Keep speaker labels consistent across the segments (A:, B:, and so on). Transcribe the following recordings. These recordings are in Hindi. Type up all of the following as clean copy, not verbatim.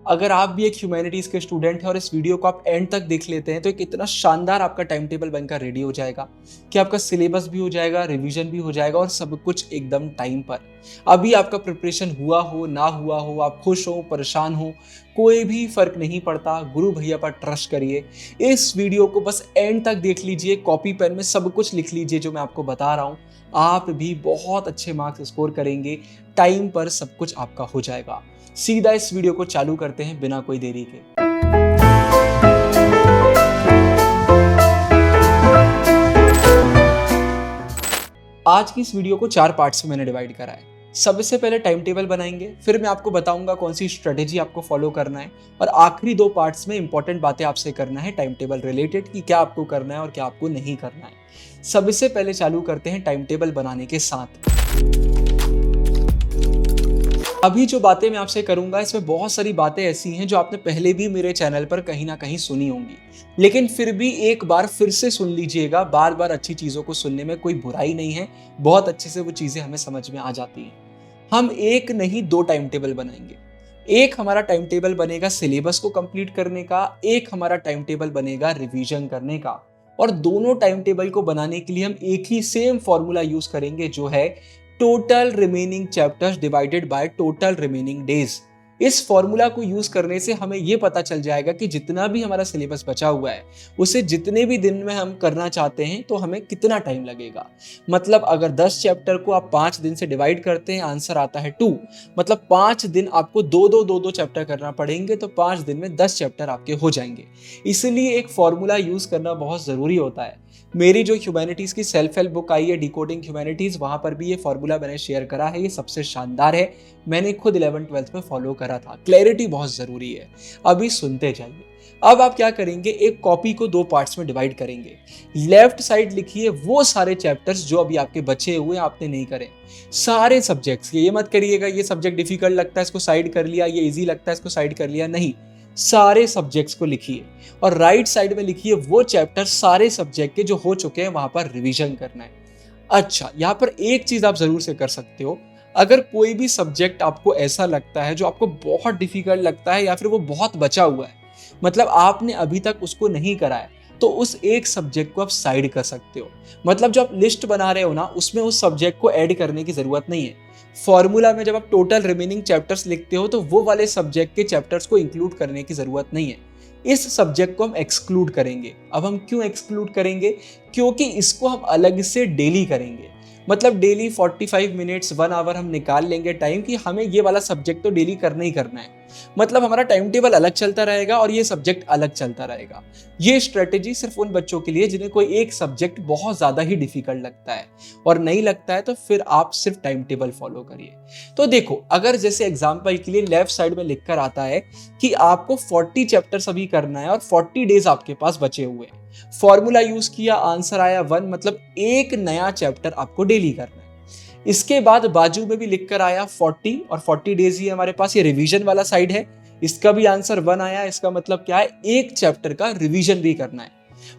A: अगर आप भी एक ह्यूमैनिटीज़ के स्टूडेंट हैं और इस वीडियो को आप एंड तक देख लेते हैं तो एक इतना शानदार आपका टाइम टेबल बनकर रेडी हो जाएगा कि आपका सिलेबस भी हो जाएगा, रिवीजन भी हो जाएगा और सब कुछ एकदम टाइम पर। अभी आपका प्रिपरेशन हुआ हो ना हुआ हो, आप खुश हो परेशान हो, कोई भी फर्क नहीं पड़ता। गुरु भैया पर ट्रस्ट करिए। इस वीडियो को बस एंड तक देख लीजिए, कॉपी पेन में सब कुछ लिख लीजिए जो मैं आपको बता रहा हूँ। आप भी बहुत अच्छे मार्क्स स्कोर करेंगे, टाइम पर सब कुछ आपका हो जाएगा। सीधा इस वीडियो को चालू करते हैं बिना कोई देरी के। आज की इस वीडियो को 4 पार्ट्स में मैंने डिवाइड करा है। सबसे पहले टाइम टेबल बनाएंगे, फिर मैं आपको बताऊंगा कौन सी स्ट्रेटेजी आपको फॉलो करना है, और आखिरी 2 पार्ट्स में इंपॉर्टेंट बातें आपसे करना है टाइम टेबल रिलेटेड कि क्या आपको करना है और क्या आपको नहीं करना है। सबसे पहले चालू करते हैं टाइम टेबल बनाने के साथ। अभी जो बातें मैं आपसे करूंगा इसमें बहुत सारी बातें ऐसी हैं जो आपने पहले भी मेरे चैनल पर कहीं ना कहीं सुनी होंगी, लेकिन फिर भी एक बार फिर से सुन लीजिएगा। बार बार अच्छी चीज़ों को सुनने में कोई बुराई नहीं है, बहुत अच्छे से वो चीज़ें हमें समझ में आ जाती हैं। हम एक नहीं 2 टाइम टेबल बनाएंगे। एक हमारा टाइम टेबल बनेगा सिलेबस को कंप्लीट करने का, एक हमारा टाइम टेबल बनेगा रिवीजन करने का। और दोनों टाइम टेबल को बनाने के लिए हम एक ही सेम फॉर्मूला यूज करेंगे जो है total remaining chapters divided by total remaining days. इस फॉर्मूला को यूज करने से हमें यह पता चल जाएगा कि जितना भी हमारा सिलेबस बचा हुआ है उसे जितने भी दिन में हम करना चाहते हैं तो हमें कितना टाइम लगेगा। मतलब अगर 10 चैप्टर को आप 5 दिन से डिवाइड करते हैं, आंसर आता है 2। मतलब 5 दिन आपको 2-2 चैप्टर करना पड़ेंगे, तो 5 दिन में 10 चैप्टर आपके हो जाएंगे। इसलिए एक फॉर्मूला यूज करना बहुत जरूरी होता है। मेरी जो ह्यूमैनिटीज़ की सेल्फ हेल्प बुक आई है डिकोडिंग ह्यूमैनिटीज़, वहाँ पर भी ये फॉर्मूला मैंने शेयर करा है। ये सबसे शानदार है, मैंने खुद 11th-12th में फॉलो करा था। क्लैरिटी बहुत ज़रूरी है। अभी सुनते जाइए। अब आप क्या करेंगे, एक कॉपी को 2 पार्ट्स में डिवाइड करेंगे। लेफ्ट साइड लिखिए वो सारे चैप्टर्स जो अभी आपके बचे हुए आपने नहीं करे, सारे सब्जेक्ट्स के। ये मत करिएगा ये सब्जेक्ट डिफिकल्ट लगता है इसको साइड कर लिया, ये ईजी लगता है इसको साइड कर लिया, नहीं। सारे सब्जेक्ट्स को लिखिए और राइट साइड में लिखिए वो चैप्टर सारे सब्जेक्ट के जो हो चुके हैं, वहां पर रिवीजन करना है। अच्छा, यहाँ पर एक चीज आप जरूर से कर सकते हो। अगर कोई भी सब्जेक्ट आपको ऐसा लगता है जो आपको बहुत डिफिकल्ट लगता है या फिर वो बहुत बचा हुआ है, मतलब आपने अभी तक उसको नहीं करा है, तो उस एक सब्जेक्ट को आप साइड कर सकते हो। मतलब जो आप लिस्ट बना रहे हो ना, उसमें उस सब्जेक्ट को ऐड करने की जरूरत नहीं है। फॉर्मूला में जब आप टोटल रिमेनिंग चैप्टर्स लिखते हो तो वो वाले सब्जेक्ट के चैप्टर्स को इंक्लूड करने की जरूरत नहीं है। इस सब्जेक्ट को हम एक्सक्लूड करेंगे। अब हम क्यों एक्सक्लूड करेंगे? क्योंकि इसको हम अलग से डेली करेंगे। मतलब डेली 45 मिनट्स 1 आवर हम निकाल लेंगे टाइम कि हमें ये वाला सब्जेक्ट तो डेली करना ही करना है। मतलब हमारा टाइम टेबल अलग चलता रहेगा और ये सब्जेक्ट अलग चलता रहेगा। ये स्ट्रेटेजी सिर्फ उन बच्चों के लिए जिन्हें कोई एक सब्जेक्ट बहुत ज्यादा ही डिफिकल्ट लगता है, और नहीं लगता है तो फिर आप सिर्फ टाइम टेबल फॉलो करिए। तो देखो, अगर जैसे एग्जाम्पल के लिए लेफ्ट साइड में लिखकर आता है कि आपको 40 चैप्टर्स अभी करना है और 40 डेज आपके पास बचे हुए हैं, फॉर्मूला यूज किया, आंसर आया 1, मतलब एक नया चैप्टर आपको डेली करना है। इसके बाद बाजू में भी लिखकर आया 40 और 40 डेज ही हमारे पास, ये रिवीजन वाला साइड है, इसका भी आंसर 1 आया। इसका मतलब क्या है, एक चैप्टर का रिवीजन भी करना है।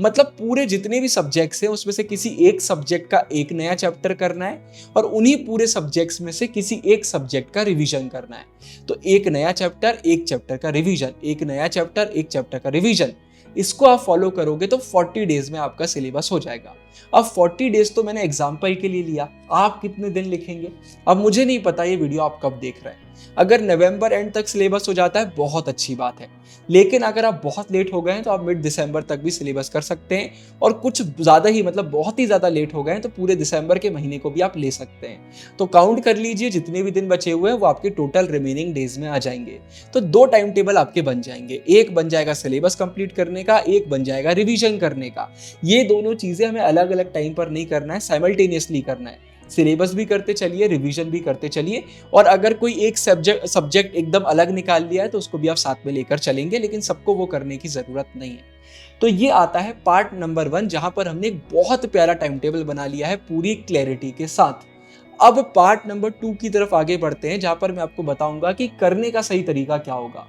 A: मतलब पूरे जितने भी सब्जेक्ट्स हैं उसमें से किसी एक सब्जेक्ट का एक नया चैप्टर करना है और उन्हीं पूरे सब्जेक्ट्स में से किसी एक सब्जेक्ट का रिवीजन करना है। तो एक नया चैप्टर, एक चैप्टर का रिवीजन, एक नया चैप्टर, एक चैप्टर का रिवीजन। इसको आप फॉलो करोगे तो 40 डेज में आपका सिलेबस हो जाएगा। अब 40 डेज तो मैंने एग्जाम्पल के लिए लिया, आप कितने दिन लिखेंगे अब मुझे नहीं पता। ये वीडियो आप कब देख रहे हैं? अगर नवंबर एंड तक सिलेबस हो जाता है बहुत अच्छी बात है, लेकिन अगर आप बहुत लेट हो गए हैं तो आप मिड दिसंबर तक भी सिलेबस कर सकते हैं, और कुछ ज़्यादा ही मतलब बहुत ही ज़्यादा लेट हो गए हैं तो पूरे दिसंबर के महीने को भी आप ले सकते हैं। तो काउंट कर लीजिए जितने भी दिन बचे हुए हैं वो आपके टोटल रिमेनिंग डेज में आ जाएंगे। तो 2 टाइम टेबल आपके बन जाएंगे, एक बन जाएगा सिलेबस कंप्लीट करने का, एक बन जाएगा रिवीजन करने का। ये दोनों चीज़ें हमें अलग अलग टाइम पर नहीं करना है, साइमल्टेनियसली करना है। सिलेबस भी करते चलिए, रिवीजन भी करते चलिए, और अगर कोई एक सब्जेक्ट एकदम अलग निकाल लिया है तो उसको भी आप साथ में लेकर चलेंगे, लेकिन सबको वो करने की जरूरत नहीं है। तो ये आता है पार्ट नंबर 1, जहां पर हमने एक बहुत प्यारा टाइम टेबल बना लिया है पूरी क्लैरिटी के साथ। अब पार्ट नंबर 2 की तरफ आगे बढ़ते हैं, जहां पर मैं आपको बताऊंगा कि करने का सही तरीका क्या होगा।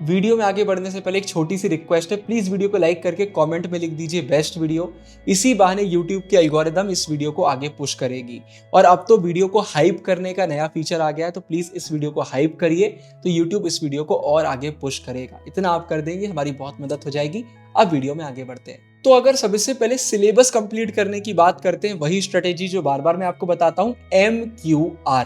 A: वीडियो में आगे बढ़ने से पहले एक छोटी सी रिक्वेस्ट है, प्लीज वीडियो को लाइक करके कमेंट में लिख दीजिए बेस्ट वीडियो। इसी बहाने यूट्यूब की एल्गोरिदम इस वीडियो को आगे पुश करेगी। और अब तो वीडियो को हाइप करने का नया फीचर आ गया है, तो प्लीज इस वीडियो को हाइप करिए, तो यूट्यूब इस वीडियो को और आगे पुश करेगा। इतना आप कर देंगे, हमारी बहुत मदद हो जाएगी। अब वीडियो में आगे बढ़ते हैं। तो अगर सबसे पहले सिलेबस कंप्लीट करने की बात करते हैं, वही स्ट्रेटेजी जो बार बार मैं आपको बताता हूं, MQR,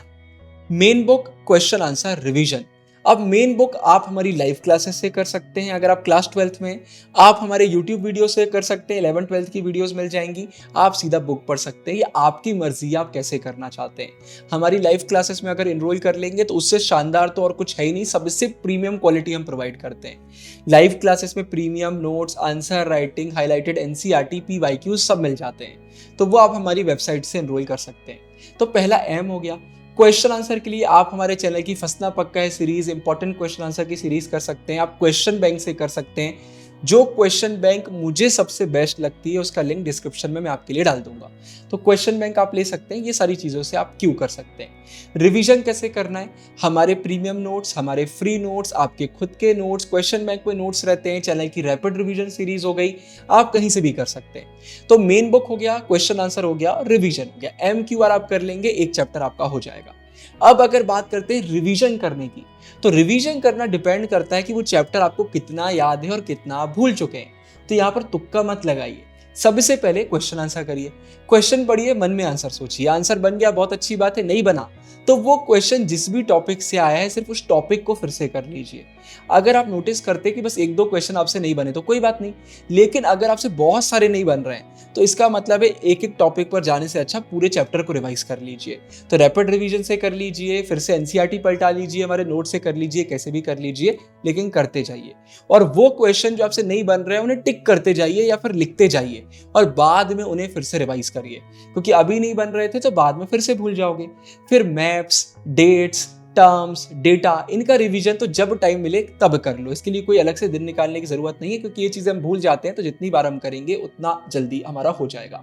A: main book question answer revision. अब मेन बुक आप हमारी लाइव क्लासेस से कर सकते हैं, अगर आप क्लास 12th में, आप हमारे यूट्यूब वीडियो से कर सकते हैं, 11th 12th की वीडियोस मिल जाएंगी, आप सीधा बुक पढ़ सकते हैं। ये आपकी मर्जी, आप कैसे करना चाहते हैं। हमारी लाइव क्लासेस में अगर इनरोल कर लेंगे तो उससे शानदार तो और कुछ है ही नहीं, सबसे प्रीमियम क्वालिटी हम प्रोवाइड करते हैं। लाइव क्लासेस में premium notes, answer writing, highlighted NCERT, PYQ सब मिल जाते हैं, तो वो आप हमारी वेबसाइट से इनरोल कर सकते हैं। तो पहला M हो गया। क्वेश्चन आंसर के लिए आप हमारे चैनल की फंसना पक्का है सीरीज, इंपॉर्टेंट क्वेश्चन आंसर की सीरीज कर सकते हैं। आप क्वेश्चन बैंक से कर सकते हैं। जो क्वेश्चन बैंक मुझे सबसे बेस्ट लगती है उसका लिंक डिस्क्रिप्शन में मैं आपके लिए डाल दूंगा, तो क्वेश्चन बैंक आप ले सकते हैं। ये सारी चीजों से आप क्यों कर सकते हैं। रिवीजन कैसे करना है, हमारे प्रीमियम नोट्स, हमारे फ्री नोट्स, आपके खुद के नोट्स, क्वेश्चन बैंक में नोट्स रहते हैं, चैनल की रैपिड रिवीजन सीरीज हो गई, आप कहीं से भी कर सकते हैं। तो मेन बुक हो गया, क्वेश्चन आंसर हो गया, रिवीजन हो गया। MQR आप कर लेंगे, एक चैप्टर आपका हो जाएगा। अब अगर बात करते हैं रिवीजन करने की, तो रिवीजन करना डिपेंड करता है कि वो चैप्टर आपको कितना याद है और कितना आप भूल चुके हैं। तो यहाँ पर तुक्का मत लगाइए, सबसे पहले क्वेश्चन आंसर करिए, क्वेश्चन पढ़िए, मन में आंसर सोचिए। आंसर बन गया बहुत अच्छी बात है, नहीं बना तो वो क्वेश्चन जिस भी टॉपिक से आया है सिर्फ उस टॉपिक को फिर से कर लीजिए। अगर आप नोटिस करते कि बस 1-2 क्वेश्चन आपसे नहीं बने तो कोई बात नहीं, लेकिन अगर आपसे बहुत सारे नहीं बन रहे हैं तो इसका मतलब है एक एक टॉपिक पर जाने से अच्छा पूरे चैप्टर को रिवाइज कर लीजिए। तो रैपिड रिवीजन से कर लीजिए, फिर से NCERT पलटा लीजिए, हमारे नोट से कर लीजिए, कैसे भी कर लीजिए, लेकिन करते जाइए। और वो क्वेश्चन जो आपसे नहीं बन रहे हैं उन्हें टिक करते जाइए या फिर लिखते जाइए, और बाद में उन्हें फिर से रिवाइज करिए, क्योंकि अभी नहीं बन रहे थे तो बाद में फिर से भूल जाओगे। फिर मैप्स, डेट्स, टर्म्स, डेटा, इनका रिवीजन तो जब टाइम मिले तब कर लो। इसके लिए कोई अलग से दिन निकालने की जरूरत नहीं है, क्योंकि ये चीजें हम भूल जाते हैं, तो जितनी बार हम करेंगे उतना जल्दी हमारा हो जाएगा।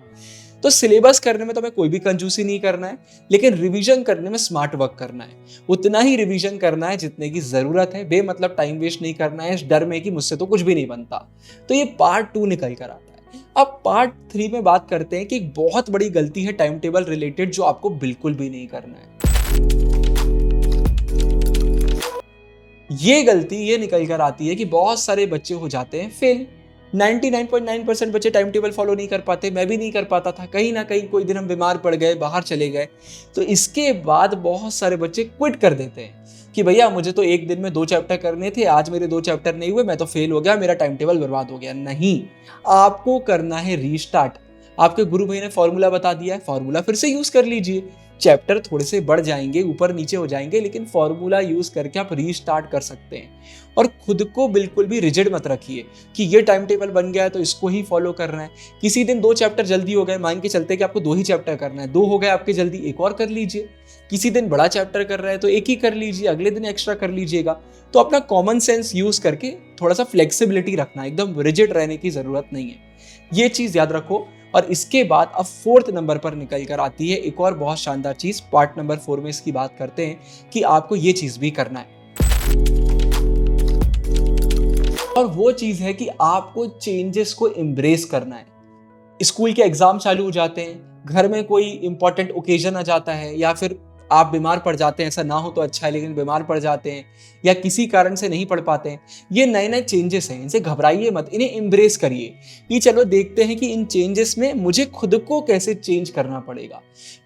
A: तो सिलेबस करने में तो हमें कोई भी कंजूसी नहीं करना है, लेकिन रिवीजन करने में स्मार्ट वर्क करना है। उतना ही रिवीजन करना है जितने की जरूरत है, बेमतलब टाइम वेस्ट नहीं करना है इस डर में कि मुझसे तो कुछ भी नहीं बनता। तो ये पार्ट 2 निकल कर आता है। अब पार्ट 3 में बात करते हैं कि एक बहुत बड़ी गलती है टाइम टेबल रिलेटेड, जो आपको बिल्कुल भी नहीं करना है। ये गलती ये निकल कर आती है कि बहुत सारे बच्चे हो जाते हैं फेल। 99.9% बच्चे टाइम टेबल फॉलो नहीं कर पाते, मैं भी नहीं कर पाता था। कहीं ना कहीं कोई दिन हम बीमार पड़ गए, बाहर चले गए, तो इसके बाद बहुत सारे बच्चे क्विट कर देते हैं कि भैया मुझे तो एक दिन में 2 चैप्टर करने थे, आज मेरे 2 चैप्टर नहीं हुए, मैं तो फेल हो गया, मेरा टाइम टेबल बर्बाद हो गया। नहीं, आपको करना है रीस्टार्ट। आपके गुरु भाई ने फॉर्मूला बता दिया है, फॉर्मूला फिर से यूज कर लीजिए। चैप्टर थोड़े से बढ़ जाएंगे, ऊपर नीचे हो जाएंगे, लेकिन फॉर्मूला यूज करके आप रीस्टार्ट कर सकते हैं। और खुद को बिल्कुल भी रिजिड मत रखिए कि ये टाइम टेबल बन गया है तो इसको ही फॉलो करना है। किसी दिन 2 चैप्टर जल्दी हो गए, मान के चलते कि आपको 2 ही चैप्टर करना है, 2 हो गए आपके जल्दी, एक और कर लीजिए। किसी दिन बड़ा चैप्टर कर रहे हैं तो एक ही कर लीजिए, अगले दिन एक्स्ट्रा कर लीजिएगा। तो अपना कॉमन सेंस यूज करके थोड़ा सा फ्लेक्सिबिलिटी रखना, एकदम रिजिड रहने की जरूरत नहीं है, ये चीज याद रखो। और इसके बाद अब 4th नंबर पर निकल कर आती है एक और बहुत शानदार चीज। पार्ट नंबर 4 में इसकी बात करते हैं कि आपको ये चीज भी करना है, और वो चीज है कि आपको चेंजेस को एम्ब्रेस करना है। स्कूल के एग्जाम चालू हो जाते हैं, घर में कोई इंपॉर्टेंट ओकेजन आ जाता है, या फिर आप बीमार पड़ जाते हैं, ऐसा ना हो तो अच्छा है, लेकिन बीमार पड़ जाते हैं या किसी कारण से नहीं पढ़ पाते हैं। ये नए नए चेंजेस हैं, इनसे घबराइए मत, इन्हें एम्ब्रेस करिए कि चलो देखते हैं कि इन चेंजेस में मुझे खुद को कैसे चेंज करना पड़ेगा।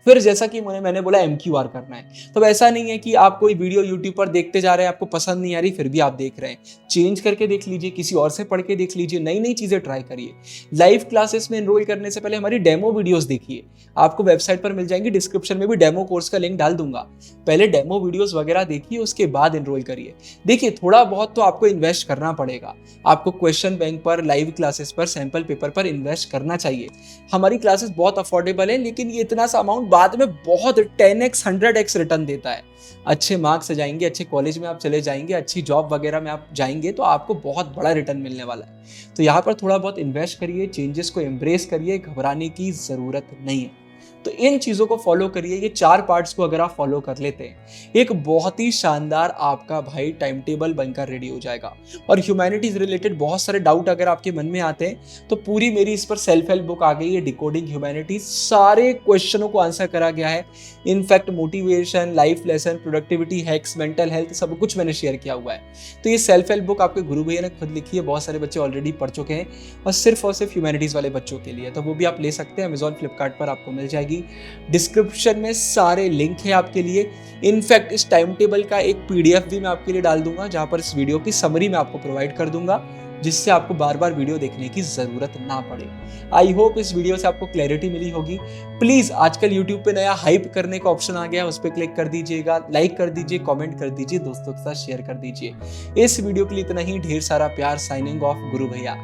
A: फिर जैसा कि मैंने बोला MQR करना है, तो ऐसा नहीं है कि आप कोई वीडियो यूट्यूब पर देखते जा रहे हैं, आपको पसंद नहीं आ रही फिर भी आप देख रहे हैं, चेंज करके देख लीजिए, किसी और से पढ़ के देख लीजिए, नई नई चीजें ट्राई करिए। लाइव क्लासेस में एनरोल करने से पहले हमारी डेमो वीडियोस देखिए, आपको वेबसाइट पर मिल जाएंगी, डिस्क्रिप्शन में भी डेमो कोर्स का लिंक डाल दूंगा। पहले डेमो वीडियोस वगैरह देखिए, उसके बाद एनरोल करिए। देखिए थोड़ा बहुत तो आपको इन्वेस्ट करना पड़ेगा, आपको क्वेश्चन बैंक पर, लाइव क्लासेस पर, सैंपल पेपर पर इन्वेस्ट करना चाहिए। हमारी क्लासेस बहुत अफोर्डेबल है, लेकिन ये इतना सा अमाउंट बाद में बहुत 10x 100x रिटर्न देता है। अच्छे मार्क्स से जाएंगे, अच्छे कॉलेज में आप चले जाएंगे, अच्छी जॉब वगैरह में आप जाएंगे, तो आपको बहुत बड़ा रिटर्न मिलने वाला है। तो यहाँ पर थोड़ा बहुत इन्वेस्ट करिए, चेंजेस को एम्ब्रेस करिए, घबराने की जरूरत नहीं है। तो इन चीज़ों को फॉलो करिए। ये 4 पार्ट्स को अगर आप फॉलो कर लेते हैं, एक बहुत ही शानदार आपका भाई टाइम टेबल बनकर रेडी हो जाएगा। और ह्यूमैनिटीज रिलेटेड बहुत सारे डाउट अगर आपके मन में आते हैं तो पूरी मेरी इस पर सेल्फ हेल्प बुक आ गई है, डिकोडिंग ह्यूमैनिटीज। सारे क्वेश्चनों को आंसर करा गया है। In fact motivation, life lesson, productivity hacks, mental health, सब कुछ मैंने शेयर किया हुआ है। तो ये सेल्फ हेल्प बुक आपके गुरु भैया ने खुद लिखी है, बहुत सारे बच्चे ऑलरेडी पढ़ चुके हैं, और सिर्फ ह्यूमैनिटीज वाले बच्चों के लिए। तो वो भी आप ले सकते हैं, अमेजॉन, फ्लिपकार्ट पर आपको मिल जाएगी। डिस्क्रिप्शन में सारे लिंक है आपके लिए। इनफैक्ट इस टाइम टेबल का एक पीडीएफ भी मैं आपके लिए डाल दूंगा, जहां पर इस वीडियो की समरी मैं आपको प्रोवाइड कर दूंगा, जिससे आपको बार बार वीडियो देखने की जरूरत ना पड़े। आई होप इस वीडियो से आपको क्लैरिटी मिली होगी। प्लीज, आजकल यूट्यूब पे नया हाइप करने का ऑप्शन आ गया है, उस पर क्लिक कर दीजिएगा, लाइक कर दीजिए, कमेंट कर दीजिए, दोस्तों के साथ शेयर कर दीजिए। इस वीडियो के लिए इतना ही। ढेर सारा प्यार। साइनिंग ऑफ, गुरु भैया।